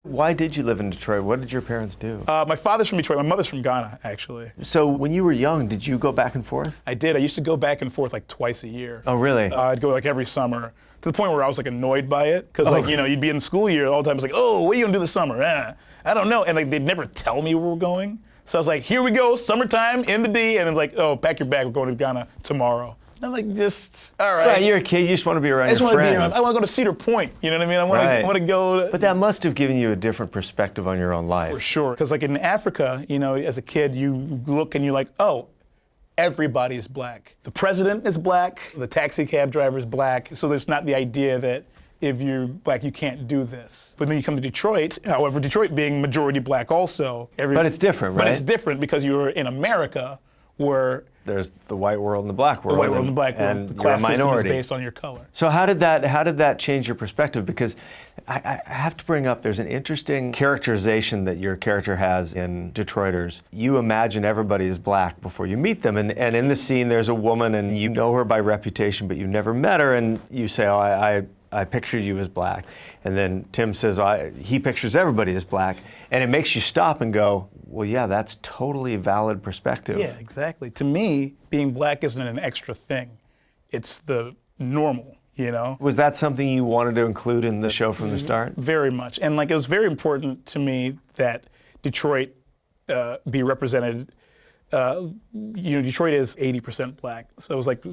Why did you live in Detroit? What did your parents do? My father's from Detroit. My mother's from Ghana, actually. So when you were young, did you go back and forth? I did. I used to go back and forth like twice a year. Oh, really? I'd go like every summer to the point where I was like annoyed by it. Because like, you know, you'd be in the school year all the time. It's like, oh, what are you gonna do this summer? I don't know. And like they'd never tell me where we're going. So I was like, here we go, summertime in the D. And then like, oh, pack your bag, we're going to Ghana tomorrow. And I'm like, just, all right. Right, you're a kid, you just want to be around your friends. I want to go to Cedar Point, you know what I mean? I want to go. But that must have given you a different perspective on your own life. For sure, because like in Africa, you know, as a kid, you look and you're like, oh, everybody is black. The president is black, the taxi cab driver is black, so there's not the idea that if you're black, you can't do this. But then you come to Detroit, however, Detroit being majority black also. But it's different, right? But it's different because you're in America where there's the white world and the black world. The white world and the black world. And the class system is based on your color. So how did that change your perspective? Because I have to bring up, there's an interesting characterization that your character has in Detroiters. You imagine everybody is black before you meet them. And in the scene, there's a woman and you know her by reputation, but you've never met her. And you say, oh, I pictured you as black. And then Tim says, he pictures everybody as black. And it makes you stop and go, well, yeah, that's totally a valid perspective. Yeah, exactly. To me, being black isn't an extra thing. It's the normal, you know? Was that something you wanted to include in the show from the start? Very much. And like, it was very important to me that Detroit be represented. You know, Detroit is 80% black. So it was like,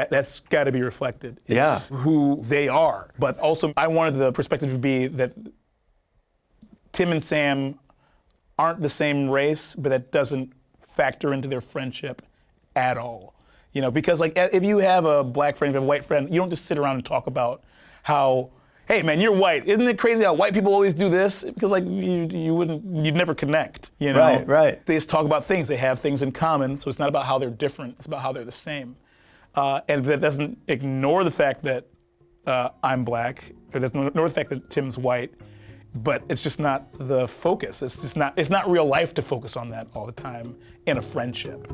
that's got to be reflected. It's who they are. But also, I wanted the perspective to be that Tim and Sam aren't the same race, but that doesn't factor into their friendship at all. You know, because like if you have a black friend, if you have a white friend, you don't just sit around and talk about how, hey man, you're white. Isn't it crazy how white people always do this? Because like you'd never connect, you know? Right. They just talk about things, they have things in common, so it's not about how they're different, it's about how they're the same. And that doesn't ignore the fact that I'm black, it doesn't ignore the fact that Tim's white, but it's just not the focus. It's not real life to focus on that all the time in a friendship.